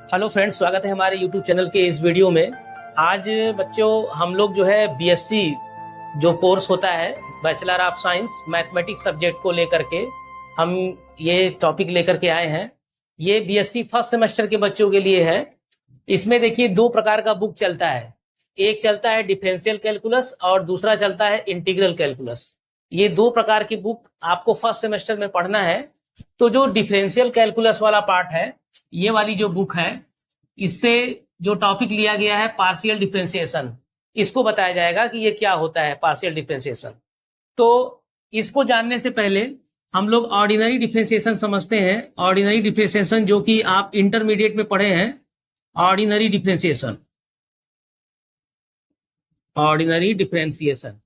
Hello friends, स्वागत है हमारे यूट्यूब चैनल के इस वीडियो में। आज बच्चों हम लोग जो है बीएससी जो कोर्स होता है bachelor of science mathematics subject को लेकर के हम ये टॉपिक लेकर के आए हैं। ये बीएससी फर्स्ट सेमेस्टर के बच्चों के लिए है। इसमें देखिए दो प्रकार का बुक चलता है, एक चलता है डिफरेंशियल कैलकुलस और दूसरा चलता है इंटीग्रल कैलकुलस। ये दो प्रकार की बुक आपको फर्स्ट सेमेस्टर में पढ़ना है। तो जो डिफरेंशियल कैलकुलस वाला पार्ट है, ये वाली जो बुक है, इससे जो टॉपिक लिया गया है पार्शियल डिफरेंशिएशन, इसको बताया जाएगा कि ये क्या होता है पार्शियल डिफरेंशिएशन। तो इसको जानने से पहले हम लोग ऑर्डिनरी डिफरेंशिएशन समझते हैं। ऑर्डिनरी डिफरेंशिएशन जो कि आप इंटरमीडिएट में पढ़े हैं, ऑर्डिनरी डिफरेंशिएशन। ऑर्डिनरी डिफरेंशिएशन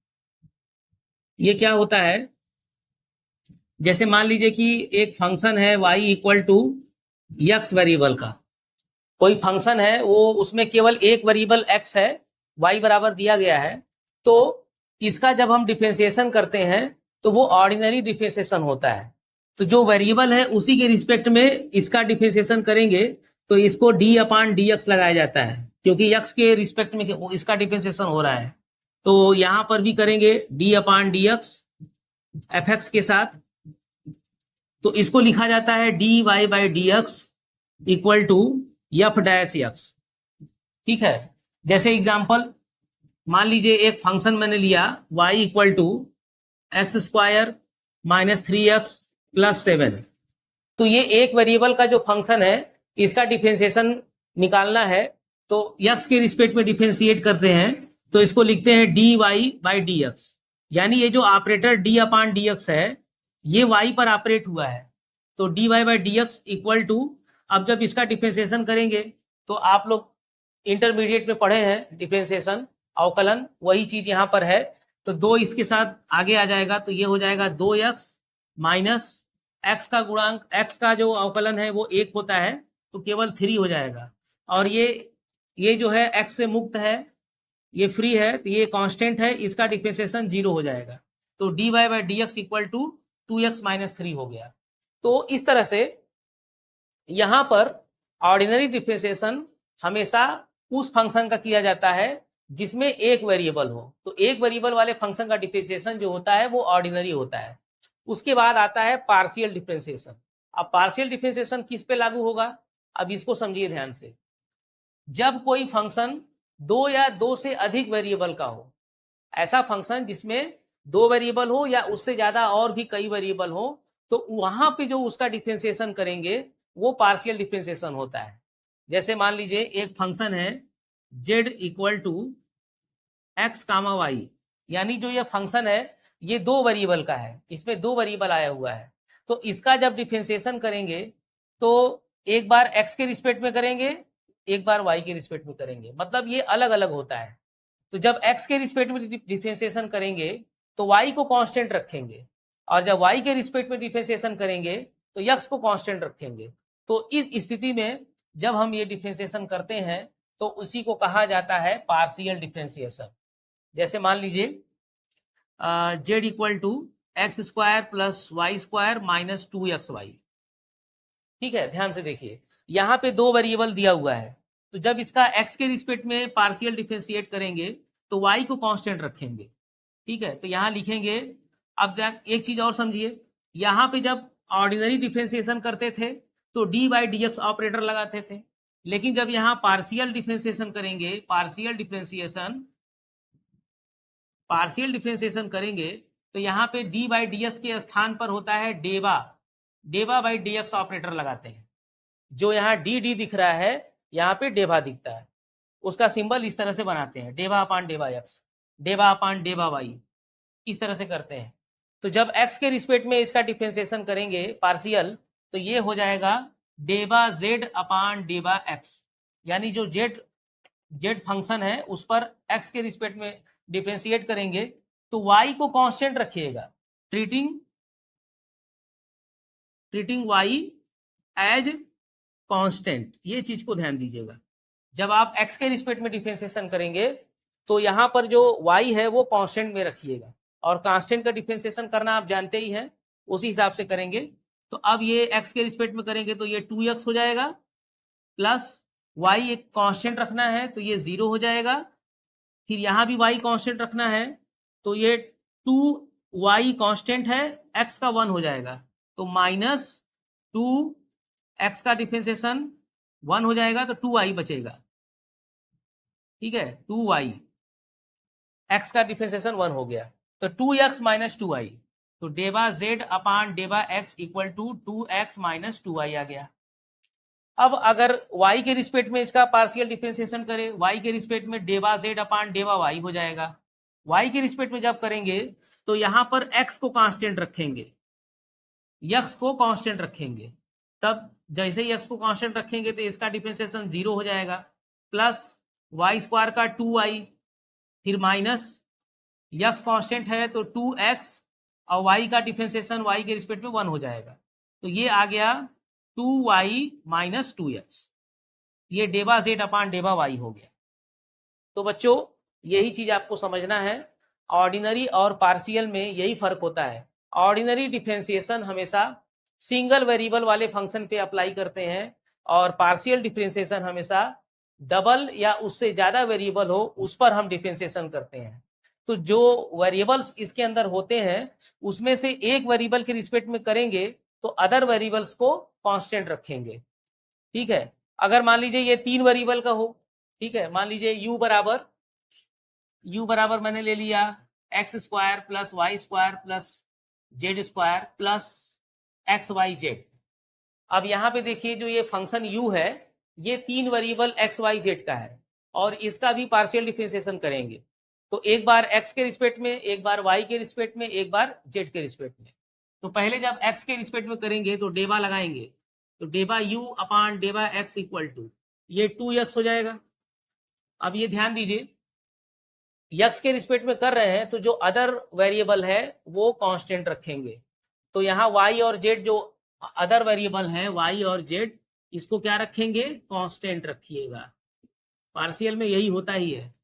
ये क्या होता है? जैसे मान लीजिए कि एक फंक्शन है y equal to x variable का, कोई फंक्शन है वो उसमें केवल एक वेरिएबल x है, y बराबर दिया गया है। तो इसका जब हम डिफरेंशिएशन करते हैं तो वो ऑर्डिनरी डिफरेंशिएशन होता है। तो जो वेरिएबल है उसी के रिस्पेक्ट में इसका डिफरेंशिएशन करेंगे तो इसको d अपान डी एक्स लगाया जाता है, क्योंकि x के रिस्पेक्ट में इसका डिफरेंशिएशन हो रहा है। तो यहां पर भी करेंगे d upon d x f x के साथ। तो इसको लिखा जाता है dy by d x equal to f dash x. ठीक है, जैसे एग्जांपल मान लीजिए एक फंक्शन मैंने लिया y equal to x square minus 3x plus 7। तो ये एक वेरिएबल का जो फंक्शन है इसका डिफरेंशिएशन निकालना है। तो x के रिस्पेक्ट में डिफरेंशिएट करते हैं तो इसको लिखते हैं dy बाई डी एक्स। यानी ये जो operator d upon d x है ये y पर ऑपरेट हुआ है। तो dy by d x equal to, अब जब इसका डिफरेंशिएशन करेंगे तो आप लोग इंटरमीडिएट में पढ़े हैं डिफरेंशिएशन अवकलन, वही चीज यहाँ पर है। तो दो इसके साथ आगे आ जाएगा तो ये हो जाएगा 2x माइनस एक्स का गुणांक, x का जो अवकलन है वो 1 होता है तो केवल 3 हो जाएगा। और ये जो है x से मुक्त है, ये फ्री है, तो ये कांस्टेंट है, इसका डिफरेंशिएशन 0 हो जाएगा। तो dy by d x equal to 2x minus 3 हो गया। तो इस तरह से यहाँ पर ऑर्डिनरी डिफरेंशिएशन हमेशा उस फंक्शन का किया जाता है जिसमें एक वेरिएबल हो। तो एक वेरिएबल वाले फंक्शन का डिफरेंशिएशन जो होता है वो ऑर्डिनरी होता है। उसके बाद आता है पार्शियल डिफरेंशिएशन। अब पार्शियल डिफरेंशिएशन किस पे लागू होगा, अब इसको समझिए ध्यान से। जब कोई फंक्शन दो या दो से अधिक वेरिएबल का हो, ऐसा फंक्शन जिसमें दो वेरिएबल हो या उससे ज्यादा और भी कई वेरिएबल हो, तो वहां पे जो उसका डिफरेंशिएशन करेंगे वो पार्शियल डिफरेंशिएशन होता है। जैसे मान लीजिए एक फंक्शन है z equal to x comma y, यानी जो ये फंक्शन है ये दो वेरिएबल का है, इसमें दो वेरिएबल आया हुआ है। तो इसका जब डिफरेंशिएशन करेंगे तो एक बार x के रिस्पेक्ट में करेंगे, एक बार y के रिस्पेक्ट में करेंगे, मतलब ये अलग अलग होता है। तो जब x के रिस्पेक्ट में डिफरेंशिएशन करेंगे तो y को कांस्टेंट रखेंगे, और जब y के रिस्पेक्ट में डिफरेंशिएशन करेंगे तो x को कांस्टेंट रखेंगे। तो इस स्थिति में जब हम ये डिफरेंशिएशन करते हैं तो उसी को कहा जाता है पार्शियल डिफरेंशिएशन। जैसे मान लीजिए z equal to x square plus y square minus 2xy। ठीक है, ध्यान से देखिए, यहाँ पे दो वेरिएबल दिया हुआ है। तो जब इसका x के रिस्पेक्ट में पार्शियल डिफरेंशिएट करेंगे तो y को कांस्टेंट रखेंगे। ठीक है, तो यहाँ लिखेंगे। अब एक चीज और समझिए, यहाँ पे जब ऑर्डिनरी डिफरेंशिएशन करते थे तो D by d x operator लगाते थे, लेकिन जब यहाँ पार्शियल डिफरेंशिएशन करेंगे, पार्शियल डिफरेंशिएशन करेंगे तो यहाँ पे डी बाई डी एक्स के स्थान पर होता है डेबा बाई डी एक्स ऑपरेटर लगाते हैं। जो यहाँ डी दिख रहा है यहाँ पे डेबा दिखता है, उसका सिंबल इस तरह से बनाते हैं, डेबा अपान डेबा एक्स, डेबा अपान डेबा वाई, इस तरह से करते हैं। तो जब x के रिस्पेक्ट में इसका डिफरेंशिएशन करेंगे पार्शियल, तो ये हो जाएगा डेबा z अपान डेबा x। यानी जो z फंक्शन है उस पर x के रिस्पेक्ट में डिफरेंशिएट करेंगे तो y को कांस्टेंट रखिएगा, ट्रीटिंग y एज कांस्टेंट। ये चीज को ध्यान दीजिएगा। जब आप x के रिस्पेक्ट में डिफरेंशिएशन करेंगे तो यहाँ पर जो y है वो कांस्टेंट में रखिएगा, और कांस्टेंट का डिफरेंशिएशन करना आप जानते ही हैं, उसी हिसाब से करेंगे। तो अब ये x के रिस्पेक्ट में करेंगे तो ये 2x हो जाएगा प्लस y एक कांस्टेंट रखना है तो ये 0 हो जाएगा, फिर यहाँ भी y कांस्टेंट रखना है तो ये 2y कांस्टेंट है, x का 1 हो जाएगा, तो -2x का डिफरेंशिएशन 1 हो जाएगा तो 2y बचेगा। ठीक है, 2y, x का डिफरेंशिएशन 1 हो गया तो 2x माइनस 2y, तो डेबा z अपान डेबा x equal to 2x minus 2y आ गया। अब अगर y के रिस्पेक्ट में इसका पार्शियल डिफरेंशिएशन करें, y के रिस्पेक्ट में डेबा z अपान डेबा y हो जाएगा। y के रिस्पेक्ट में जब करेंगे तो यहाँ पर x को कांस्टेंट रखेंगे, x को कांस्टेंट रखेंगे, तब जैसे ही x को कांस्टेंट रखेंगे तो इसका डिफरेंशिएशन 0 हो जाएगा, प्लस y स्क्वायर का 2y, फिर माइनस x कांस्टेंट है तो 2x और y का डिफरेंशिएशन y के रिस्पेक्ट में 1 हो जाएगा, तो ये आ गया 2y माइनस 2x, ये डेबा z अपान डेबा y हो गया। तो बच्चों यही चीज आपको समझना है, ऑर्डिनरी और पार्शियल में यही फर्क होता है। ऑर्डिनरी डिफरेंशिएशन हमेशा सिंगल वेरिएबल वाले फंक्शन पे अप्लाई करते हैं और पार्शियल डिफरेंशिएशन हमेशा डबल या उससे ज्यादा वेरिएबल हो उस पर हम डिफरेंशिएशन करते हैं। तो जो वेरिएबल्स इसके अंदर होते हैं उसमें से एक वेरिएबल के रिस्पेक्ट में करेंगे तो अदर वेरिएबल्स को कांस्टेंट रखेंगे। ठीक है, अगर मान लीजिए ये 3 वेरिएबल का हो, ठीक है, मान लीजिए u बराबर मैंने ले लिया x square plus y square plus z square plus x y z. अब यहाँ पे देखिए जो ये फंक्शन u है ये 3 वेरिएबल एक्स वाई जेड का है और इसका भी पार्शियल डिफरेंशिएशन करेंगे, तो एक बार x के रिस्पेक्ट में, एक बार y के रिस्पेक्ट में, एक बार z के रिस्पेक्ट में। तो पहले जब x के रिस्पेक्ट में करेंगे तो डेबा लगाएंगे, तो डेबा u अपान डेबा x इक्वल टू ये 2x हो जाएगा। अब ये ध्यान दीजिए x के रिस्पेक्ट में कर रहे हैं तो जो अदर वेरिएबल है वो कांस्टेंट रखेंगे, तो यहाँ y और z जो अदर वेरिएबल है y और z इसको क्या रखेंगे, कांस्टेंट रखिएगा। पार्शियल में यही होता ही है,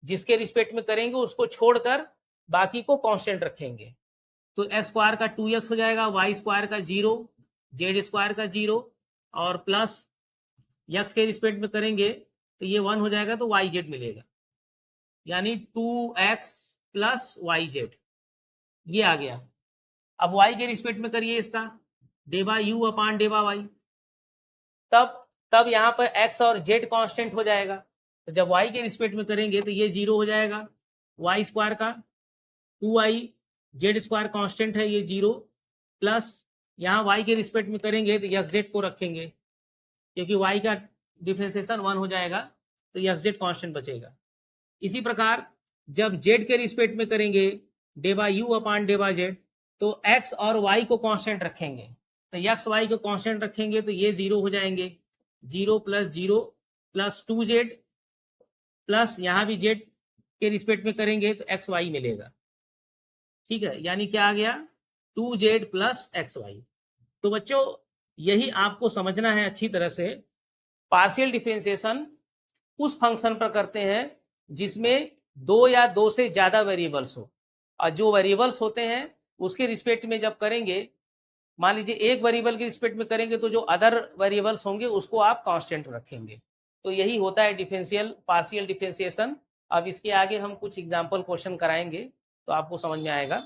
जिसके रिस्पेक्ट में करेंगे उसको छोड़कर बाकी को कांस्टेंट रखेंगे। तो एक्स स्क्वायर का 2x हो जाएगा, वाई स्क्वायर का 0, जेड स्क्वायर का 0 और प्लस x के रिस्पेक्ट में करेंगे तो ये 1 हो जाएगा तो वाई जेड मिलेगा, यानी 2x प्लस वाई जेड ये आ गया। अब y के रिस्पेक्ट में करिए इसका डेबा u अपान डेबा y, तब यहाँ पर x और z कांस्टेंट हो जाएगा, तो जब y के रिस्पेक्ट में करेंगे तो ये 0 हो जाएगा, वाई स्क्वायर का 2y, जेड स्क्वायर कांस्टेंट है ये 0, प्लस यहाँ y के रिस्पेक्ट में करेंगे तो एक्स जेड को रखेंगे क्योंकि y का डिफरेंशिएशन 1 हो जाएगा तो एक्स जेड कांस्टेंट बचेगा। इसी प्रकार जब z के रिस्पेक्ट में करेंगे डेबा u अपान डेबा z तो x और y को कांस्टेंट रखेंगे, तो एक्स वाई को कांस्टेंट रखेंगे तो ये 0 हो जाएंगे, 0 प्लस 2z प्लस यहाँ भी z के रिस्पेक्ट में करेंगे तो एक्स वाई मिलेगा। ठीक है, यानी क्या आ गया 2z प्लस एक्स वाई। तो बच्चों यही आपको समझना है अच्छी तरह से, पार्शियल डिफरेंशिएशन उस फंक्शन पर करते हैं जिसमें 2 या 2 से ज्यादा वेरिएबल्स हो, और जो वेरिएबल्स होते हैं उसके रिस्पेक्ट में जब करेंगे, मान लीजिए एक वेरिएबल के रिस्पेक्ट में करेंगे तो जो अदर वेरिएबल्स होंगे उसको आप कांस्टेंट रखेंगे। तो यही होता है डिफरेंशियल पार्शियल डिफरेंशिएशन। अब इसके आगे हम कुछ एग्जांपल क्वेश्चन कराएंगे तो आपको समझ में आएगा।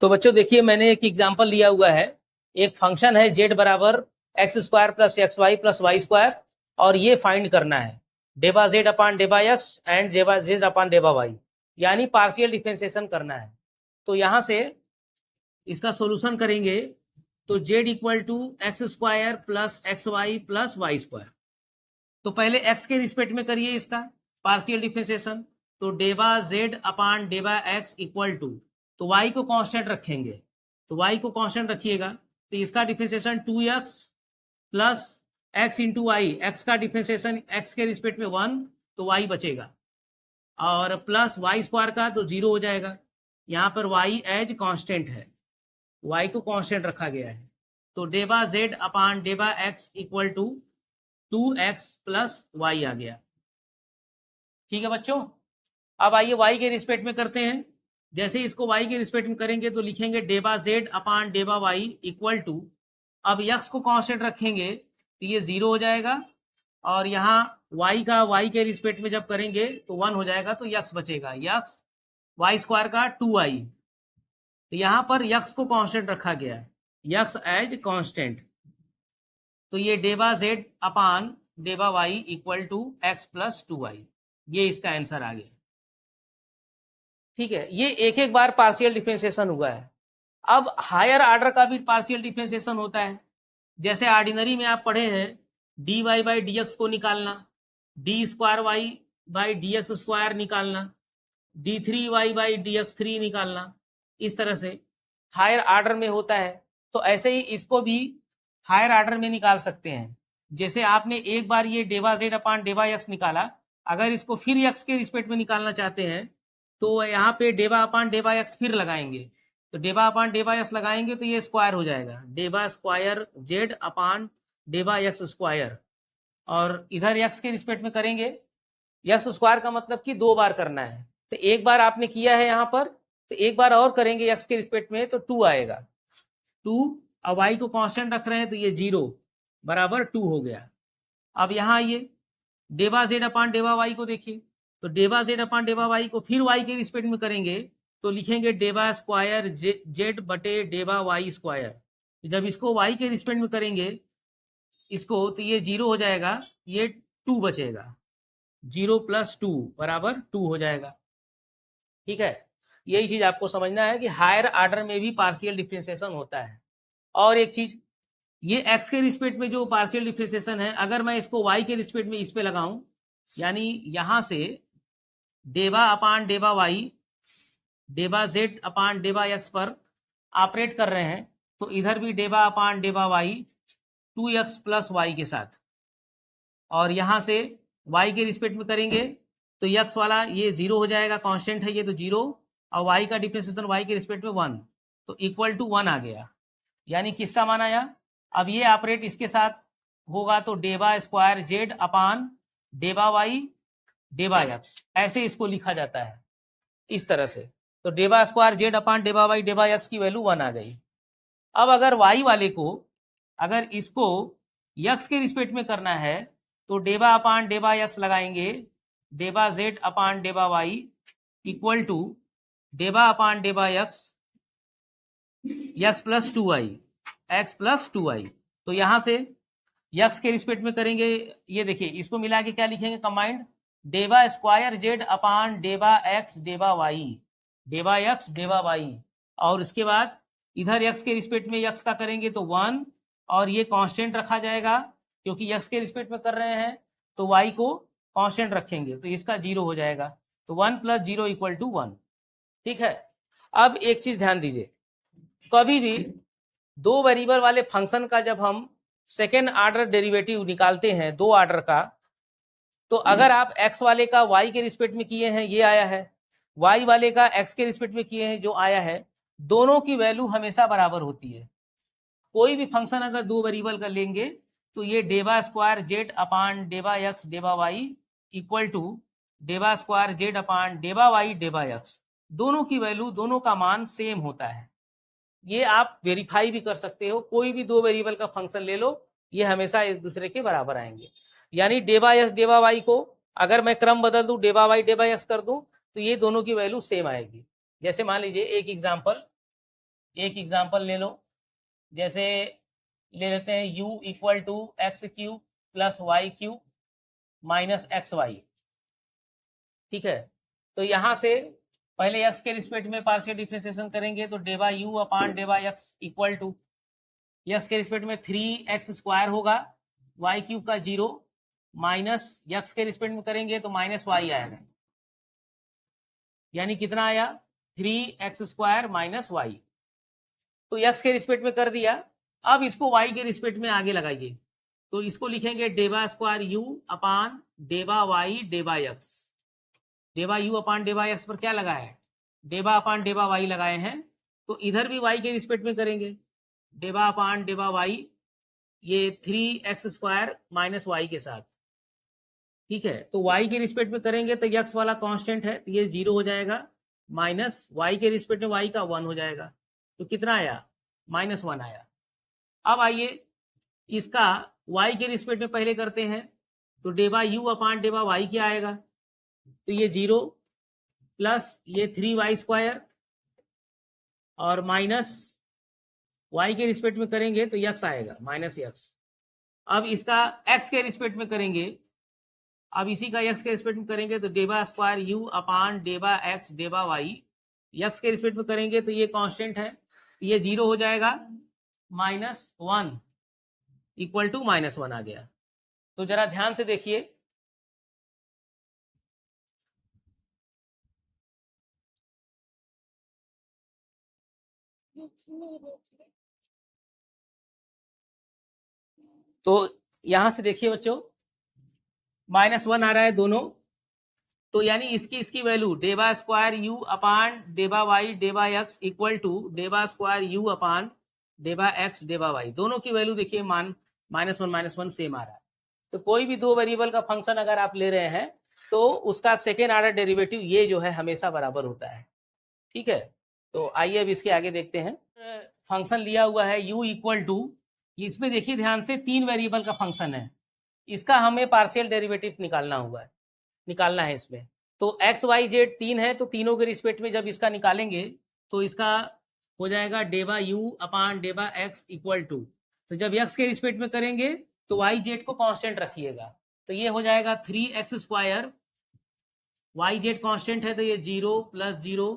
तो बच्चों देखिए मैंने एक एग्जांपल लिया हुआ है, एक फंक्शन है z बराबर x square plus x y plus y square, और ये फाइंड करना है डेबा z अपान डेबा x एंड डेबा z अपान डेबा y, यानी पार्शियल डिफरेंशिएशन करना है। तो यहाँ से इसका सॉल्यूशन करेंगे तो z equal to x square plus x y plus y square. तो पहले x के रिस्पेक्ट में करिए इसका पार्शियल डिफरेंशिएशन, तो डेबा z अपान डेबा x इक्वल टू, तो y को कांस्टेंट रखेंगे, तो y को कांस्टेंट रखिएगा तो इसका differentiation 2x plus x into y, x का डिफरेंशिएशन x के रिस्पेक्ट में 1 तो y बचेगा, और प्लस वाई स्क्वायर का तो 0 हो जाएगा, यहाँ पर y एज कांस्टेंट है, y को कांस्टेंट रखा गया है, तो डेबा z अपान डेबा x equal to 2x plus y आ गया। ठीक है बच्चों, अब आइए y के रिस्पेक्ट में करते हैं। जैसे इसको y के रिस्पेक्ट में करेंगे तो लिखेंगे डेबा z अपान डेबा y इक्वल टू अब यक्स को कांस्टेंट रखेंगे तो ये 0 हो जाएगा, और यहाँ y का y के रिस्पेक्ट में जब करेंगे तो 1 हो जाएगा, तो यक्स बचेगा, यक्स वाई स्क्वायर का 2i। तो यहाँ पर यक्स को कांस्टेंट रखा गया है, यक्स एज कांस्टेंट, तो ये डेबा जेड अपान डेबा y equal to x plus 2i, ये इसका आंसर आ गया। ठीक है, ये एक एक बार पार्शियल डिफरेंशिएशन हुआ है। अब हायर ऑर्डर का भी पार्शियल डिफरेंशिएशन होता है। जैसे ऑर्डिनरी में आप पढ़े हैं d y by d x को निकालना, d square y by d x square निकालना, d three y by d x three निकालना, इस तरह से हायर ऑर्डर में होता है। तो ऐसे ही इसको भी हायर ऑर्डर में निकाल सकते हैं। जैसे आपने एक बार ये डेबा जेड अपान डेबा एक्स निकाला, अगर इसको फिर एक्स के रिस्पेक्ट में निकालना चाहते हैं तो यहाँ पे डेबा अपान डेबा एक्स फिर लगाएंगे, तो डेबा अपान डेबा एक्स लगाएंगे तो ये स्क्वायर हो जाएगा, डेबा स्क्वायर जेड अपान डेबा एक्स स्क्वायर, और इधर एक्स के रिस्पेक्ट में करेंगे, एक्स स्क्वायर का मतलब कि 2 बार करना है, तो एक बार आपने किया है यहाँ पर, तो एक बार और करेंगे एक्स के रिस्पेक्ट में तो 2 आएगा, 2, अब y को कांस्टेंट रख रहे हैं तो ये 0 बराबर 2 हो गया। अब यहाँ आइए डेबा जेड अपान डेबा वाई को देखिए, तो डेबा जेड अपान डेबा वाई को फिर y के रिस्पेक्ट में करेंगे तो लिखेंगे डेबा स्क्वायर जेड बटे डेबा वाई स्क्वायर, जब इसको y के रिस्पेक्ट में करेंगे इसको तो ये 0 हो जाएगा, ये 2 बचेगा, 0 प्लस 2 बराबर 2 हो जाएगा। ठीक है, यही चीज आपको समझना है कि हायर ऑर्डर में भी पार्शियल डिफरेंशिएशन होता है। और एक चीज, ये x के रिस्पेक्ट में जो पार्शियल डिफरेंशिएशन है, अगर मैं इसको y के रिस्पेक्ट में इस पे लगाऊं, यानी यहां से डेबा अपान डेबा वाई डेबा जेड अपान डेबा एक्स पर ऑपरेट कर रहे हैं, तो इधर भी डेबा अपान डेबा वाई 2x प्लस वाई के साथ, और यहां से y के रिस्पेक्ट में करेंगे तो x वाला ये 0 हो जाएगा, कांस्टेंट है ये तो 0, और y का डिफरेंशिएशन y के रिस्पेक्ट में 1, तो इक्वल टू 1 आ गया। यानी किसका मान आया, अब ये ऑपरेट इसके साथ होगा तो डेबा स्क्वायर जेड अपान डेबा वाई डेबा एक्स, ऐसे इसको लिखा जाता है इस तरह से। तो डेबा स्क्वायर जेड अपान डेबा वाई डेबा एक्स की वैल्यू 1 आ गई। अब अगर y वाले को, अगर इसको x के रिस्पेक्ट में करना है तो डेबा अपान डेबा एक्स लगाएंगे, डेबा जेड अपान डेबा वाई इक्वल टू डेबा अपान डेबा x x plus 2i, x plus 2i। तो यहां से x के रिस्पेक्ट में करेंगे, ये देखिए इसको मिला के क्या लिखेंगे कंबाइंड, डेबा स्क्वायर जेड अपान डेबा एक्स डेबा वाई, डेबा एक्स डेबा वाई, और उसके बाद इधर x के रिस्पेक्ट में x का करेंगे तो 1, और ये कांस्टेंट रखा जाएगा क्योंकि x के रिस्पेक्ट में कर रहे हैं, तो y को कांस्टेंट रखेंगे तो इसका 0 हो जाएगा, तो 1 प्लस 0 इक्वल टू 1। ठीक है, अब एक चीज ध्यान दीजिए, कभी भी दो वेरिएबल वाले फंक्शन का जब हम सेकेंड ऑर्डर डेरिवेटिव निकालते हैं दो ऑर्डर का, तो अगर आप x वाले का y के रिस्पेक्ट में किए हैं ये आया है, y वाले का x के रिस्पेक्ट में किए हैं जो आया है, दोनों की वैल्यू हमेशा बराबर होती है। कोई भी फंक्शन अगर दो वेरिएबल का लेंगे तो ये डेबा स्क्वायर जेड अपान डेबा एक्स डेबा वाई इक्वल टू डेबा स्क्वायर जेड अपान डेबा वाई डेबा एक्स, दोनों की वैल्यू, दोनों का मान सेम होता है। ये आप वेरीफाई भी कर सकते हो, कोई भी दो वेरिएबल का फंक्शन ले लो, ये हमेशा एक दूसरे के बराबर आएंगे। यानी डेबा एक्स डेबा वाई को अगर मैं क्रम बदल दूं, डेबा वाई डेबा एक्स कर दूं, तो ये दोनों की वैल्यू सेम आएगी। जैसे मान लीजिए एक एग्जाम्पल ले लो, जैसे ले लेते हैं u equal to x cube plus y cube minus x y. ठीक है, तो यहां से पहले x के रिस्पेक्ट में पार्शियल डिफरेंशिएशन करेंगे तो डेबा u अपान डेबा x इक्वल टू x के रिस्पेक्ट में 3x स्क्वायर होगा, y क्यूब का 0 माइनस x के रिस्पेक्ट में करेंगे तो माइनस y आएगा, यानी कितना आया 3x स्क्वायर माइनस y। तो x के रिस्पेक्ट में कर दिया, अब इसको y के रिस्पेक्ट में आगे लगाइए, तो इसको लिखेंगे डेबा स्क्वायर u अपान डेबा y डेबा x। डेबा u अपान डेबा x पर क्या लगा है, डेबा अपान डेबा y लगाए हैं, तो इधर भी y के रिस्पेक्ट में करेंगे, डेबा अपान डेबा y ये 3x स्क्वायर माइनस y के साथ। ठीक है, तो y के रिस्पेक्ट में करेंगे तो x वाला कांस्टेंट है तो ये 0 हो जाएगा, माइनस y के रिस्पेक्ट में y का 1 हो जाएगा, तो कितना आया -1 आया। अब आइए इसका y के रिस्पेक्ट में पहले करते हैं, तो डेबा u अपान डेबा y क्या आएगा, तो ये 0 प्लस ये 3y² और माइनस y के रिस्पेक्ट में करेंगे तो x आएगा माइनस x। अब इसका x के रिस्पेक्ट में करेंगे, अब इसी का x के रिस्पेक्ट में करेंगे तो डेबा स्क्वायर u अपान डेबा x डेबा y, x के रिस्पेक्ट में करेंगे तो ये कांस्टेंट है, ये 0 हो जाएगा, -1 इक्वल टू -1 आ गया। तो जरा ध्यान से देखिए, तो यहां से देखिए बच्चों -1 आ रहा है दोनों, तो यानी इसकी वैल्यू डेबा स्क्वायर u अपान डेबा y डेबा x इक्वल टू डेबा स्क्वायर u अपान डेबा x डेबा y, दोनों की वैल्यू देखिए -1 सेम आ रहा है। तो कोई भी दो वेरिएबल का फंक्शन अगर आप ले रहे हैं तो उसका सेकेंड ऑर्डर डेरिवेटिव ये जो है हमेशा बराबर होता है, ठीक है। तो आइए अब इसके आगे देखते हैं। फंक्शन लिया हुआ है u इक्वल टू, इसमें देखिए ध्यान से 3 वेरिएबल का फंक्शन है, इसका हमें पार्शियल डेरिवेटिव निकालना है इसमें। तो x y z 3 है, तो तीनों के रिस्पेक्ट में जब इसका निकालेंगे तो इसका हो जाएगा डेबा u अपान डेबा x इक्वल टू, तो जब x के रिस्पेक्ट में करेंगे तो y z को कांस्टेंट रखिएगा, तो ये हो जाएगा 3x², y z कांस्टेंट है तो ये 0 प्लस 0,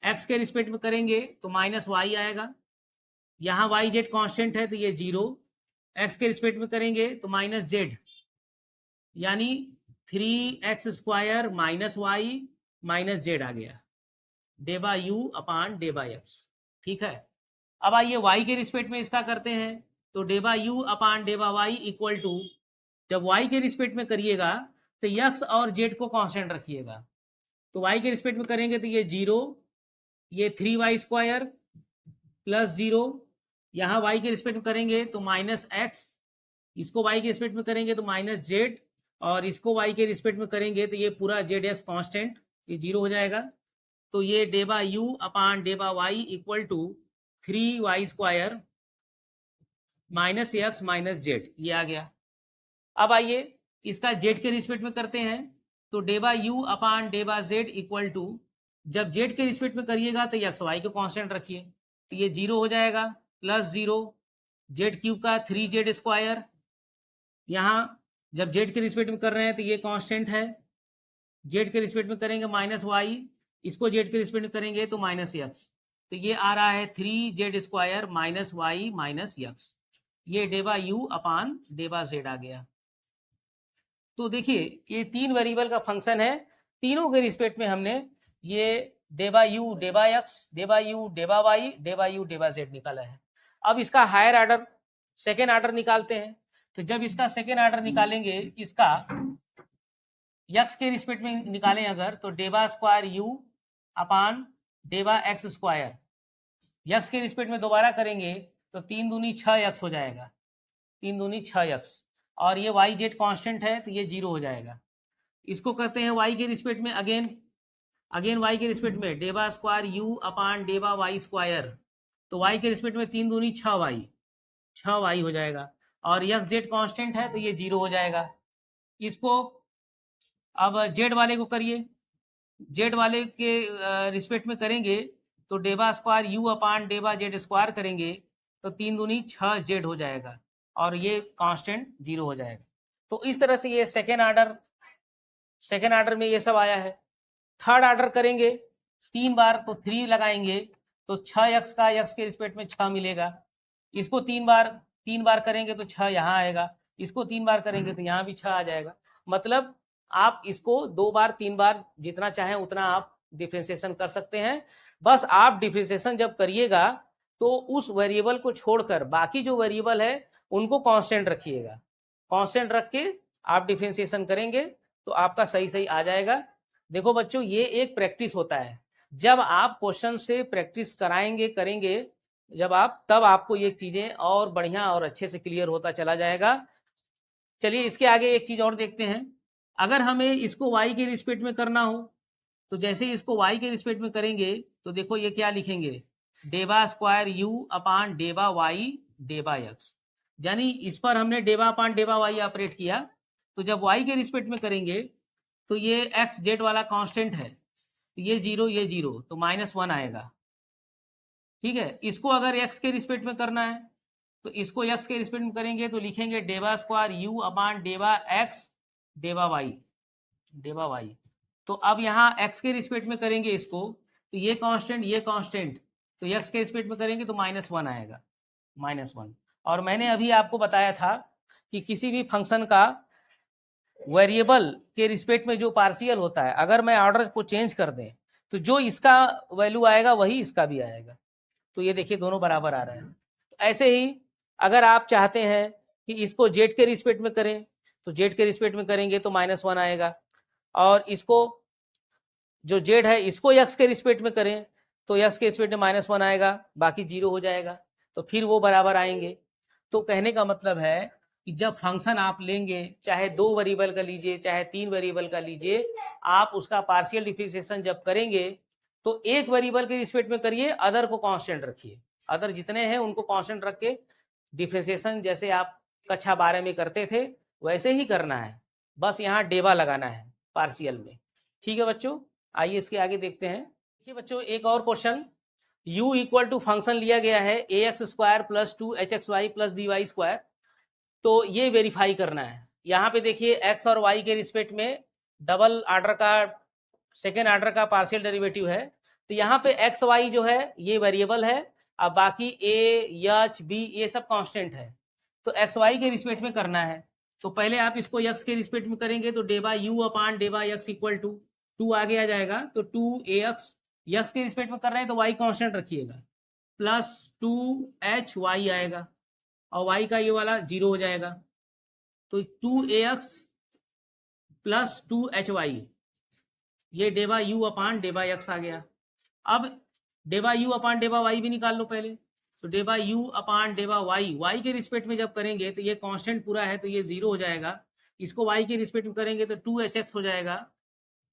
x के रिस्पेक्ट में करेंगे तो -y आएगा, यहाँ y z कांस्टेंट है तो ये 0, x के रिस्पेक्ट में करेंगे तो -z, यानी 3x² -y -z आ गया, डेबा u अपान डेबा x, ठीक है। अब आइए y के रिस्पेक्ट में इसका करते हैं, तो डेबा u अपान डेबा y इक्वल टू, जब y के रिस्पेक्ट में करिएगा तो x और z को कांस्टेंट रखिएगा, तो y के रिस्पेक्ट में करेंगे तो ये 0, ये 3y² प्लस 0, यहाँ y के रिस्पेक्ट में करेंगे तो -x, इसको y के रिस्पेक्ट में करेंगे तो -z, और इसको y के रिस्पेक्ट में करेंगे तो ये पूरा zx कांस्टेंट, ये 0 हो जाएगा। तो ये डेबा u अपान डेबा y equal to 3y² -x -z, ये आ गया। अब आइए इसका z के रिस्पेक्ट में करते हैं, तो डेबा u अपान डेबा z इक्वल टू, जब z के रिस्पेक्ट में करिएगा तो x y को कांस्टेंट रखिए, तो ये 0 हो जाएगा, प्लस 0 z³ का 3z², यहाँ जब z के रिस्पेक्ट में कर रहे हैं तो ये कांस्टेंट है, z के रिस्पेक्ट में करेंगे -y, इसको z के रिस्पेक्ट में करेंगे तो -x, तो ये आ रहा है 3z² -y -x, ये डेबा u अपान डेबा z आ गया। तो देखिए ये 3 वेरिएबल का फंक्शन है, तीनों के रिस्पेक्ट में हमने ये डेबा u डेबा x डेबा u डेबा y डेबा u डेबा z निकाला है। अब इसका हायर ऑर्डर सेकेंड ऑर्डर निकालते हैं, तो जब इसका सेकेंड ऑर्डर निकालेंगे, इसका x के रिस्पेक्ट में निकालें अगर, तो डेबा square u upon डेबा x², x के रिस्पेक्ट में दोबारा करेंगे तो 3 दूनी 6x हो जाएगा, 3 दूनी 6x, और ये y z कांस्टेंट है तो ये 0 हो जाएगा। इसको करते हैं y के रिस्पेक्ट में, अगेन y के रिस्पेक्ट में डेबा स्क्वायर u अपान डेबा y², तो y के रिस्पेक्ट में 3 दूनी 6y हो जाएगा, और x z कांस्टेंट है तो ये 0 हो जाएगा। इसको अब z वाले को करिए, z वाले के रिस्पेक्ट में करेंगे तो डेबा स्क्वायर u अपान डेबा z² करेंगे तो 3 दूनी 6z हो जाएगा, और ये कांस्टेंट 0 हो जाएगा। तो इस तरह से ये सेकेंड ऑर्डर में ये सब आया है। थर्ड ऑर्डर करेंगे 3 बार, तो 3 लगाएंगे तो 6x का x के रिस्पेक्ट में 6 मिलेगा, इसको 3 बार करेंगे तो 6 यहाँ आएगा, इसको 3 बार करेंगे तो यहाँ भी 6 आ जाएगा। मतलब आप इसको 2 बार 3 बार जितना चाहें उतना आप डिफरेंशिएशन कर सकते हैं। बस आप डिफरेंशिएशन जब करिएगा तो उस वेरिएबल को छोड़कर बाकी जो वेरिएबल है उनको कांस्टेंट रखिएगा, कांस्टेंट रख के आप डिफरेंशिएशन करेंगे तो आपका सही आ जाएगा। देखो बच्चों, ये एक प्रैक्टिस होता है, जब आप क्वेश्चन से प्रैक्टिस करेंगे जब आप, तब आपको ये चीजें और बढ़िया और अच्छे से क्लियर होता चला जाएगा। चलिए इसके आगे एक चीज और देखते हैं। अगर हमें इसको y के रिस्पेक्ट में करना हो तो जैसे ही इसको y के रिस्पेक्ट में करेंगे तो देखो ये क्या लिखेंगे, डेबा स्क्वायर u अपान डेबा y डेबा एक्स, यानी इस पर हमने डेबा अपान डेबा वाई ऑपरेट किया, तो जब वाई के रिस्पेक्ट में करेंगे तो ये एक्स जेड वाला कांस्टेंट है, तो ये जीरो तो -1 आएगा। ठीक है, इसको अगर एक्स के रिस्पेक्ट में करना है तो इसको एक्स के रिस्पेक्ट में करेंगे तो लिखेंगे डेबा स्क्वायर यू अपान डेबा एक्स डेबा वाई। तो अब यहाँ एक्स के रिस्पेक्ट में करेंगे इसको, तो ये कांस्टेंट, तो एक्स के रिस्पेक्ट में करेंगे तो -1 आएगा, -1। और मैंने अभी आपको बताया था कि किसी भी फंक्शन का वेरिएबल के रिस्पेक्ट में जो पार्शियल होता है, अगर मैं ऑर्डर को चेंज कर दें तो जो इसका वैल्यू आएगा वही इसका भी आएगा। तो ये देखिए दोनों बराबर आ रहे हैं। ऐसे ही अगर आप चाहते हैं कि इसको जेड के रिस्पेक्ट में करें तो जेड के रिस्पेक्ट में करेंगे तो -1 आएगा, और इसको जो जेड है इसको एक्स के रिस्पेक्ट में करें तो एक्स के रिस्पेक्ट में -1 आएगा, बाकी 0 हो जाएगा, तो फिर वो बराबर आएंगे। तो कहने का मतलब है कि जब फंक्शन आप लेंगे, चाहे 2 वेरिएबल का लीजिए चाहे 3 वेरिएबल का लीजिए, आप उसका पार्शियल डिफरेंशिएशन जब करेंगे तो एक वेरिएबल के रिस्पेक्ट में करिए, अदर को कांस्टेंट रखिए, अदर जितने हैं उनको कांस्टेंट रख के डिफरेंशिएशन जैसे आप कक्षा 12 में करते थे वैसे ही करना है, बस यहाँ डेबा लगाना है पार्शियल में। ठीक है बच्चों, आइए इसके आगे देखते हैं। देखिए बच्चों, एक और question, u equal to function लिया गया है ax² + 2hxy + by², तो ये वेरीफाई करना है। यहाँ पे देखिए x और y के रिस्पेक्ट में डबल ऑर्डर का, सेकेंड ऑर्डर का पार्शियल डेरिवेटिव है, तो यहाँ पे एक्स वाई जो है ये वेरिएबल है, अब बाकी ए एच बी ये सब कांस्टेंट है, तो एक्स वाई के रिस्पेक्ट में करना है। तो पहले आप इसको एक्स के रिस्पेक्ट में करेंगे तो डेबा यू अपान डेबा एक्स इक्वल टू 2 आगे आ जाएगा, तो 2ax, एक्स के रिस्पेक्ट में कर रहे हैं तो वाई कांस्टेंट रखिएगा, प्लस 2hy आएगा, और वाई का ये वाला 0 हो जाएगा, तो 2ax प्लस 2hy, ये डेबा यू अपान डेबा एक्स आ गया। अब डेबा यू अपान डेबा वाई भी निकाल लो पहले, तो डेबा यू अपान डेबा वाई, वाई के रिस्पेक्ट में जब करेंगे तो ये कांस्टेंट पूरा है तो ये 0 हो जाएगा, इसको वाई के रिस्पेक्ट में करेंगे तो 2hx हो जाएगा,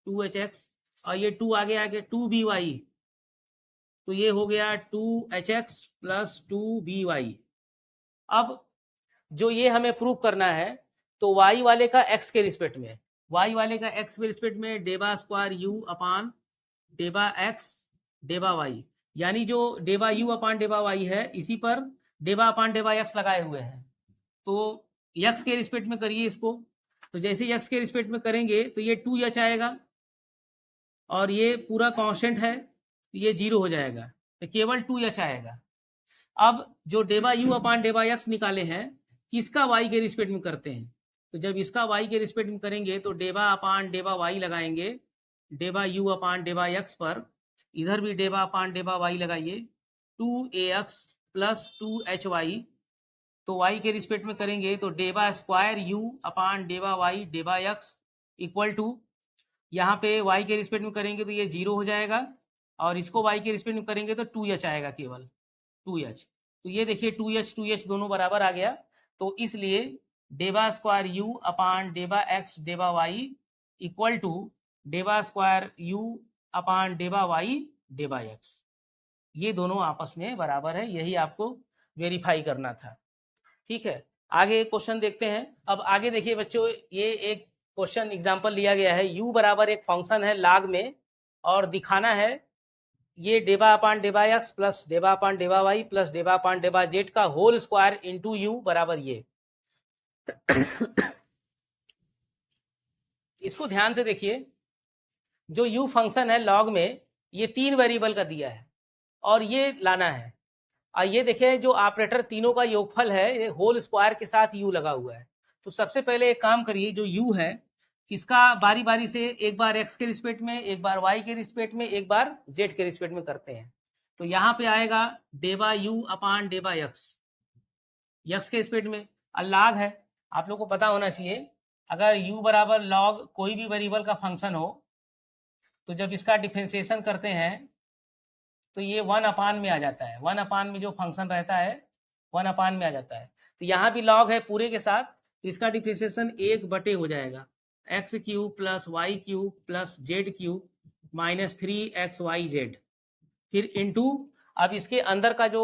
2hx, और ये 2 आगे आगे 2by, तो ये हो गया 2hx प्लस 2by। अब जो ये हमें प्रूव करना है तो y वाले का x के रिस्पेक्ट में, y वाले का x के रिस्पेक्ट में डेबा स्क्वायर यू अपान डेबा x डेबा y, यानी जो डेबा u अपान डेबा y है इसी पर डेबा अपान डेबा x लगाए हुए हैं, तो x के रिस्पेक्ट में करिए इसको, तो जैसे x के रिस्पेक्ट में करेंगे तो ये 2h आएगा, और ये पूरा कांस्टेंट है तो ये 0 हो जाएगा, तो केवल 2h आएगा। अब जो डेबा यू अपान डेबा एक्स निकाले हैं इसका y के रिस्पेक्ट में करते हैं, तो जब इसका y के रिस्पेक्ट में करेंगे तो डेबा अपान डेबा y लगाएंगे, डेबा यू अपान डेबा एक्स पर, इधर भी डेबा अपान डेबा y लगाइए, 2ax प्लस 2hy, तो y के रिस्पेक्ट में करेंगे तो डेबा स्क्वायर यू अपान डेबा y डेबा एक्स इक्वल टू, यहाँ पे y के रिस्पेक्ट में करेंगे तो ये 0 हो जाएगा, और इसको y के रिस्पेक्ट में करेंगे तो 2h आएगा, केवल 2h, तो ये देखिए 2h दोनों बराबर आ गया, तो इसलिए डेबा स्क्वायर यू अपान डेबा एक्स डेबा वाई इक्वल टू डेबा स्क्वायर यू अपान डेबा वाई डेबा एक्स, ये दोनों आपस में बराबर है, यही आपको वेरीफाई करना था। ठीक है, आगे क्वेश्चन देखते हैं। अब आगे देखिए बच्चों, ये एक क्वेश्चन एग्जांपल लिया गया है, u बराबर एक फंक्शन है log में, और दिखाना है ये डेबा अपान डेबा एक्स प्लस डेबा अपान डेबा वाई प्लस डेबा अपान डेबा जेड का होल स्क्वायर इंटू यू बराबर ये। इसको ध्यान से देखिए, जो u फंक्शन है लॉग में ये 3 वेरिएबल का दिया है और ये लाना है, और ये देखिए जो ऑपरेटर तीनों का योगफल है ये होल स्क्वायर के साथ u लगा हुआ है। तो सबसे पहले एक काम करिए, जो u है इसका बारी बारी से एक बार x के रिस्पेक्ट में, एक बार y के रिस्पेक्ट में, एक बार z के रिस्पेक्ट में करते हैं। तो यहाँ पे आएगा डेबा u अपान डेबा x के रिस्पेक्ट में, लॉग है, आप लोग को पता होना चाहिए अगर u बराबर लॉग कोई भी वेरिएबल का फंक्शन हो तो जब इसका डिफरेंशिएशन करते हैं तो ये 1 अपान में आ जाता है, 1 अपान में जो फंक्शन रहता है 1 अपान में आ जाता है। तो यहाँ भी लॉग है पूरे के साथ, तो इसका डिफरेंशिएशन 1 बटे हो जाएगा, x cube plus y cube plus z cube minus 3xyz, फिर इनटू, अब इसके अंदर का जो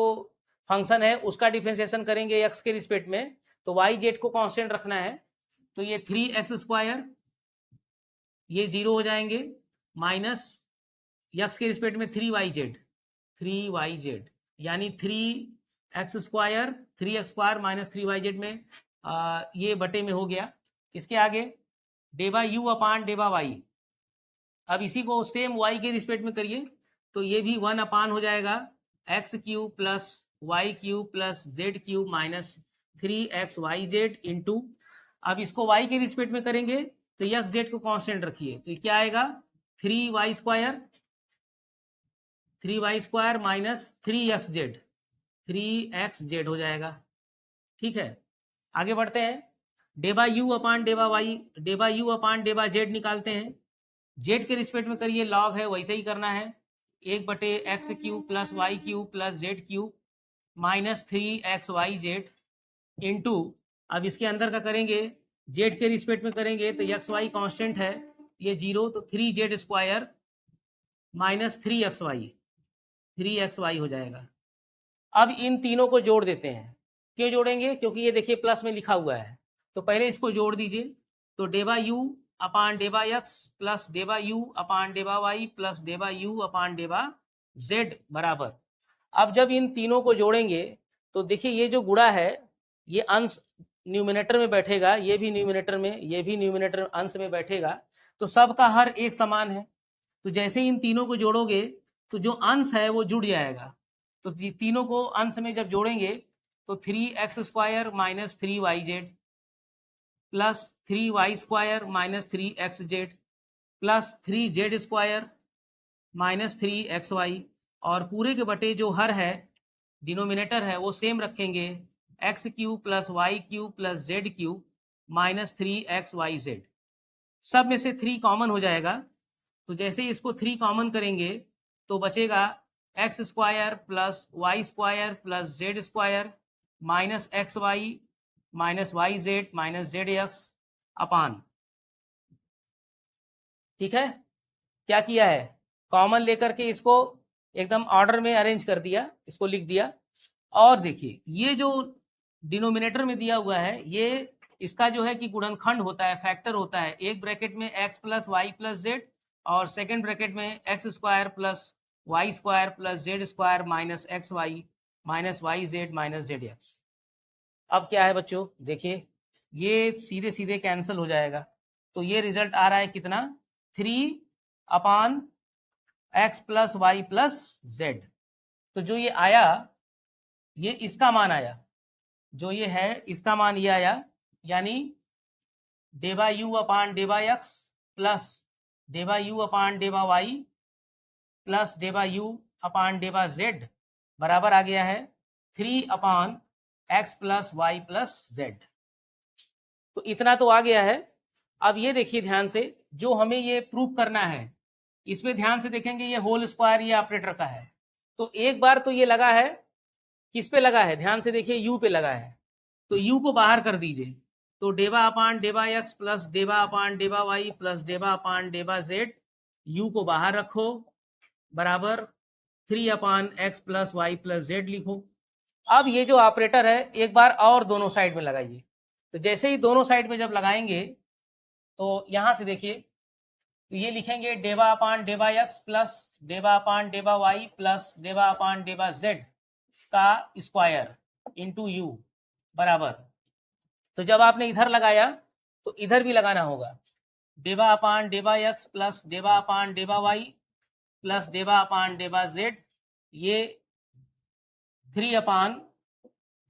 फंक्शन है उसका डिफरेंशिएशन करेंगे x के रिस्पेक्ट में, तो वाई जेड को कांस्टेंट रखना है, तो ये 3x² ये 0 हो जाएंगे, माइनस x के रिस्पेक्ट में 3yz यानी 3x² 3x² माइनस 3yz में ये बटे में हो गया। इसके आगे डेबा u अपान डेबा y, अब इसी को सेम y के रिस्पेक्ट में करिए, तो ये भी 1 अपान हो जाएगा x³ plus y³ plus z³ minus 3xyz into, अब इसको y के रिस्पेक्ट में करेंगे तो x z को कांस्टेंट रखिए, तो क्या आएगा 3y² माइनस 3xz हो जाएगा। ठीक है, आगे बढ़ते हैं। डेबा u अपान डेबा y, डेबा u अपान डेबा z निकालते हैं, z के रिस्पेक्ट में करिए, लॉग है वैसे ही करना है, 1/x³ plus y³ plus z³ minus 3xyz into, अब इसके अंदर का करेंगे z के रिस्पेक्ट में करेंगे तो xy कांस्टेंट है, ये 0, तो 3z² माइनस 3xy हो जाएगा। अब इन तीनों को जोड़ देते हैं, क्यों जोड़ेंगे, क्योंकि ये देखिए प्लस में लिखा हुआ है, तो पहले इसको जोड़ दीजिए, तो डेबा u अपान डेबा x प्लस डेबा u अपान डेबा y प्लस डेबा u अपान डेबा z बराबर, अब जब इन तीनों को जोड़ेंगे तो देखिए ये जो गुणा है ये अंश न्यूमिनेटर में बैठेगा, ये भी न्यूमिनेटर में, ये भी न्यूमिनेटर अंश में बैठेगा, तो सबका हर एक समान है, तो जैसे इन तीनों को जोड़ोगे तो जो अंश है वो जुड़ जाएगा, तो तीनों को अंश में जब जोड़ेंगे तो 3x² minus 3yz plus 3y² minus 3xz plus 3z² minus 3xy, और पूरे के बटे जो हर है डिनोमिनेटर है वो सेम रखेंगे, x³ plus y³ plus z³ minus 3xyz, सब में से 3 कॉमन हो जाएगा, तो जैसे इसको 3 कॉमन करेंगे तो बचेगा x² plus y² plus z² minus xy minus yz minus zx अपान, ठीक है, क्या किया है, कॉमन लेकर के इसको एकदम ऑर्डर में अरेंज कर दिया, इसको लिख दिया, और देखिए ये जो डिनोमिनेटर में दिया हुआ है ये इसका जो है कि गुणनखंड होता है, फैक्टर होता है, एक ब्रैकेट में x plus y plus z और सेकेंड ब्रैकेट में x² plus y² plus z² minus xy minus yz minus zx। अब क्या है बच्चों, देखिए ये सीधे सीधे कैंसिल हो जाएगा, तो ये रिजल्ट आ रहा है कितना, 3 upon x plus y plus z, तो जो ये आया ये इसका मान आया, जो ये है इसका मान ये आया, यानी डेबा u अपान डेबा x प्लस डेबा u अपान डेबा y प्लस डेबा u अपान डेबा z बराबर आ गया है 3 upon x plus y plus z. तो इतना तो आ गया है। अब ये देखिए ध्यान से, जो हमें ये प्रूव करना है इसमें ध्यान से देखेंगे, ये होल स्क्वायर ये ऑपरेटर का है, तो एक बार तो ये लगा है, किस पे लगा है, ध्यान से देखिए u पे लगा है, तो u को बाहर कर दीजिए, तो डेबा अपान डेबा x प्लस डेबा अपान डेबा y प्लस डेबा अपान डेबा z, u को बाहर रखो बराबर 3 upon x plus y plus z लिखो। अब ये जो ऑपरेटर है एक बार और दोनों साइड में लगाइए, तो जैसे ही दोनों साइड में जब लगाएंगे तो यहां से देखिए, तो ये लिखेंगे डेबा अपान डेबा x प्लस डेबा अपान डेबा y प्लस डेबा अपान डेबा z का स्क्वायर इंटू यू बराबर, तो जब आपने इधर लगाया तो इधर भी लगाना होगा, डेबा अपान डेबा x प्लस डेबा अपान डेबा y प्लस डेबा अपान डेबा z, ये 3 upon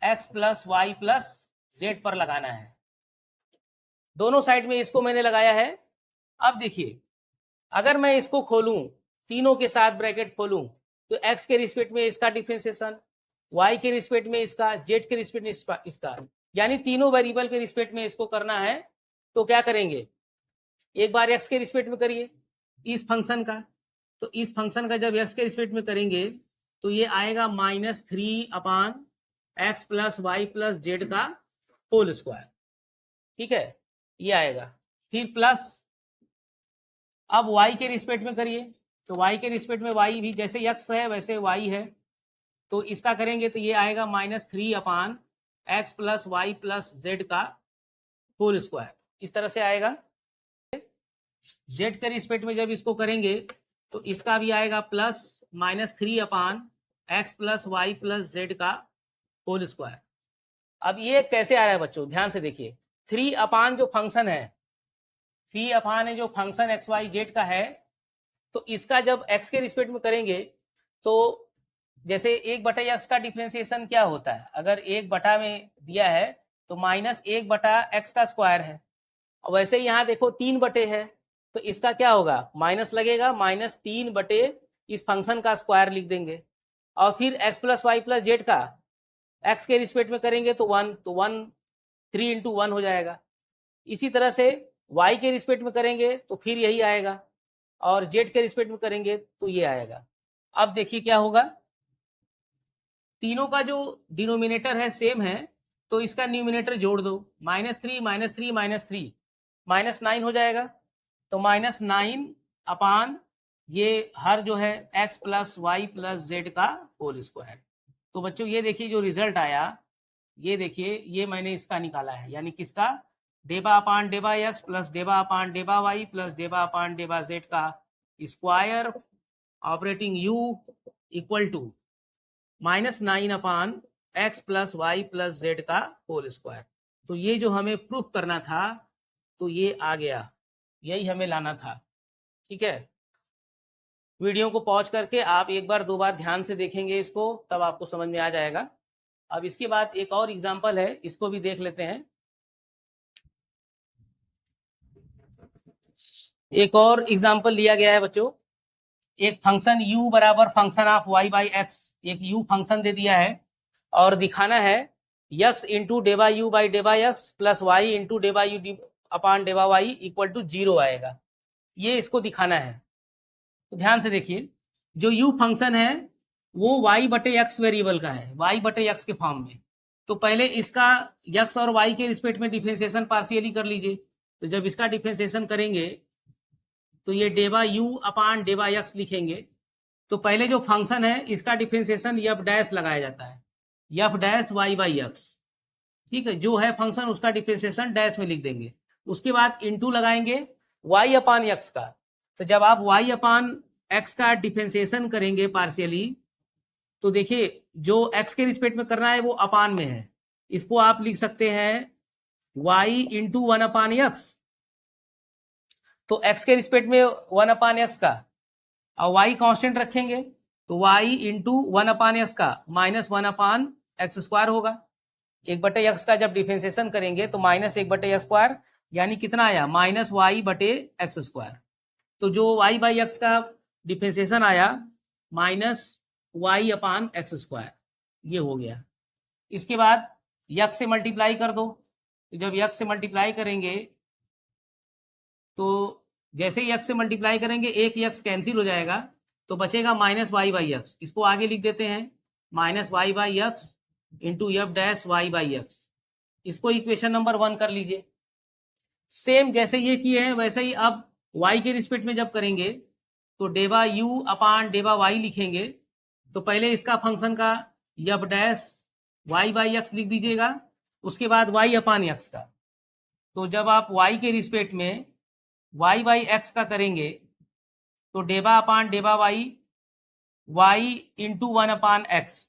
x plus y plus z पर लगाना है, दोनों साइड में इसको मैंने लगाया है। अब देखिए अगर मैं इसको खोलूं, तीनों के साथ ब्रैकेट खोलूं, तो x के रिस्पेक्ट में इसका डिफरेंशिएशन, y के रिस्पेक्ट में इसका, z के रिस्पेक्ट में इसका, यानी तीनों वेरिएबल के रिस्पेक्ट में इसको करना है, तो क्या करेंगे, एक बार x के रिस्पेक्ट में करिए इस फंक्शन का, तो इस फंक्शन का जब x के रिस्पेक्ट में करेंगे तो ये आएगा -3 upon x plus y plus z का होल स्क्वायर, ठीक है, ये आएगा, फिर प्लस अब y के रिस्पेक्ट में करिए, तो y के रिस्पेक्ट में y भी जैसे x है वैसे y है, तो इसका करेंगे तो ये आएगा -3/x plus y plus z का होल स्क्वायर, इस तरह से आएगा। जेड के रिस्पेक्ट में जब इसको करेंगे तो इसका भी आएगा plus -3/x plus y plus z का होल स्क्वायर। अब ये कैसे आ रहा है बच्चों, ध्यान से देखिए। 3 जो फंक्शन है, 3 है जो फंक्शन एक्स वाई जेड का है, तो इसका जब x के रिस्पेक्ट में करेंगे तो जैसे 1/x का डिफ्रेंसिएशन क्या होता है, अगर 1 में दिया है तो -1/x का स्क्वायर है। और वैसे यहाँ देखो 3 है, तो इसका क्या होगा, माइनस लगेगा, -3 इस फंक्शन का स्क्वायर लिख देंगे। और फिर x plus y plus z का x के रिस्पेक्ट में करेंगे तो 1, तो 1 3 × 1 हो जाएगा। इसी तरह से y के रिस्पेक्ट में करेंगे तो फिर यही आएगा, और z के रिस्पेक्ट में करेंगे तो ये आएगा। अब देखिए क्या होगा, तीनों का जो डिनोमिनेटर है सेम है, तो इसका न्यूमिनेटर जोड़ दो, -3 -3 -3 -9 हो जाएगा। तो -9 ये हर जो है x plus y plus z का होल स्क्वायर। तो बच्चों ये देखिए जो रिजल्ट आया, ये देखिए, ये मैंने इसका निकाला है, यानी किसका, डेबा एक्स प्लस डेबा वाई प्लस डेबा जेड का square operating u equal to -9/x plus y plus z का होल स्क्वायर। तो ये जो हमें प्रूफ करना था तो ये आ गया, यही हमें लाना था। ठीक है, वीडियो को पॉज करके आप एक बार दो बार ध्यान से देखेंगे इसको, तब आपको समझ में आ जाएगा। अब इसके बाद एक और एग्जांपल है, इसको भी देख लेते हैं। एक और एग्जांपल लिया गया है बच्चों, एक फंक्शन u बराबर function of y by x, एक u फंक्शन दे दिया है और दिखाना है x इंटू डेबा यू बाई डेबा एक्स प्लस वाई इंटू डेबा यू अपान डेबा वाई इक्वल टू 0 आएगा, ये इसको दिखाना है। तो ध्यान से देखिए, जो u फंक्शन है वो y/x वेरिएबल का है, y/x के फॉर्म में। तो पहले इसका x और y के रिस्पेक्ट में डिफरेंशिएशन पार्शियली कर लीजिए। तो जब इसका डिफरेंशिएशन करेंगे तो ये डेबा u अपान डेबा x लिखेंगे। तो पहले जो फंक्शन है इसका डिफरेंशिएशन f डैश लगाया जाता है, f dash y by x. ठीक है, जो है फंक्शन उसका डिफरेंशिएशन डैश में लिख देंगे। उसके बाद इनटू लगाएंगे y अपान x का। तो जब आप y अपान x का डिफरेंशिएशन करेंगे पार्शियली, तो देखिए जो x के रिस्पेक्ट में करना है वो अपान में है, इसको आप लिख सकते हैं y इंटू 1/x। तो x के रिस्पेक्ट में 1/x का, और y कांस्टेंट रखेंगे तो y इंटू 1/x का -1/x² होगा। 1/x का जब डिफरेंशिएशन करेंगे तो -1/x², यानी कितना आया, -y/x²। तो जो y/x का डिफरेंशिएशन आया -y/x², ये हो गया। इसके बाद x से मल्टीप्लाई कर दो, जब x से मल्टीप्लाई करेंगे तो जैसे ही x से मल्टीप्लाई करेंगे एक x कैंसिल हो जाएगा, तो बचेगा -y/x। इसको आगे लिख देते हैं -y/x into F dash y/x। इसको इक्वेशन नंबर 1 कर लीजिए। सेम जैसे ये किए हैं वैसे ही अब y के रिस्पेक्ट में जब करेंगे तो डेबा u अपान डेबा y लिखेंगे। तो पहले इसका फंक्शन का एफ डैश y/x लिख दीजिएगा, उसके बाद y अपान x का। तो जब आप y के रिस्पेक्ट में y/x का करेंगे तो डेबा अपान डेबा y इंटू 1/x।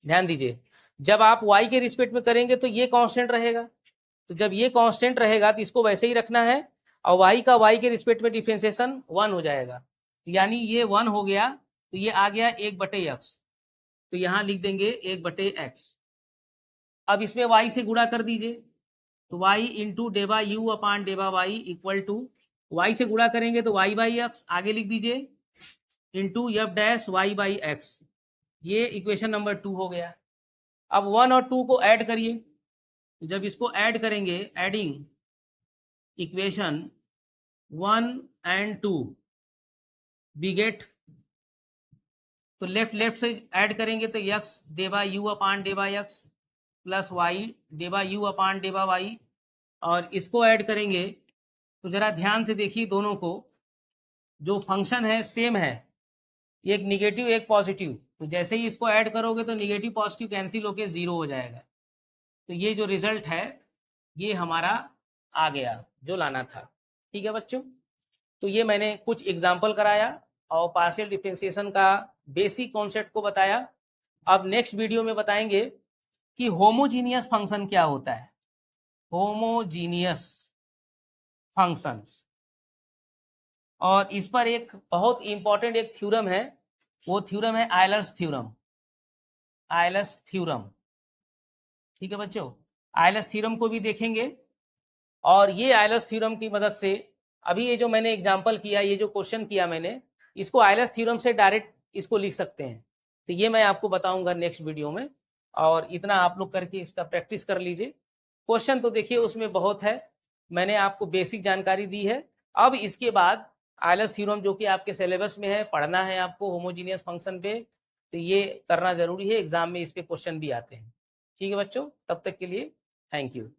ध्यान दीजिए, जब आप y के रिस्पेक्ट में करेंगे तो ये कांस्टेंट रहेगा, तो जब ये कांस्टेंट रहेगा तो इसको वैसे ही रखना है, और y का y के रिस्पेक्ट में डिफरेंशिएशन 1 हो जाएगा, यानी ये 1 हो गया। तो ये आ गया 1/x, तो यहाँ लिख देंगे 1/x। अब इसमें y से गुणा कर दीजिए, तो y इंटू डेबा यू अपान डेबा वाई इक्वल टू, y से गुणा करेंगे तो y/x आगे लिख दीजिए इंटू एफ डैश y/x। ये इक्वेशन नंबर 2 हो गया। अब 1 और 2 को ऐड करिए, जब इसको ऐड करेंगे, adding equation 1 and 2 we get, तो लेफ्ट से ऐड करेंगे तो x डेबा u अपान डेबा x प्लस y डेबा u अपान डेबा y, और इसको ऐड करेंगे तो जरा ध्यान से देखिए दोनों को, जो फंक्शन है सेम है, एक निगेटिव एक पॉजिटिव, तो जैसे ही इसको ऐड करोगे तो निगेटिव पॉजिटिव कैंसिल होके 0 हो जाएगा। तो ये जो रिजल्ट है ये हमारा आ गया जो लाना था। ठीक है बच्चों, तो ये मैंने कुछ एग्जाम्पल कराया और पार्शियल डिफरेंशिएशन का बेसिक कॉन्सेप्ट को बताया। अब नेक्स्ट वीडियो में बताएंगे कि होमोजीनियस फंक्शन क्या होता है। होमोजीनियस फंक्शंस, और इस पर एक बहुत इंपॉर्टेंट एक थ्योरम है, वो थ्योरम है आयलर्स थ्योरम। आयलर्स थ्योरम, ठीक है बच्चों, आयलर्स थ्योरम को भी देखेंगे। और ये आयलर्स थ्योरम की मदद से अभी ये जो मैंने एग्जांपल किया, ये जो क्वेश्चन किया मैंने, इसको आयलर्स थ्योरम से डायरेक्ट इसको लिख सकते हैं। तो ये मैं आपको बताऊंगा नेक्स्ट वीडियो में, और इतना आप लोग करके इसका प्रैक्टिस कर लीजिए। क्वेश्चन तो देखिए उसमें बहुत है, मैंने आपको बेसिक जानकारी दी है। अब इसके बाद आयलर्स थ्योरम जो कि आपके सिलेबस में है, पढ़ना है आपको होमोजीनियस फंक्शन पे, तो ये करना जरूरी है, एग्जाम में इस पे क्वेश्चन भी आते हैं। ठीक है बच्चों, तब तक के लिए थैंक यू।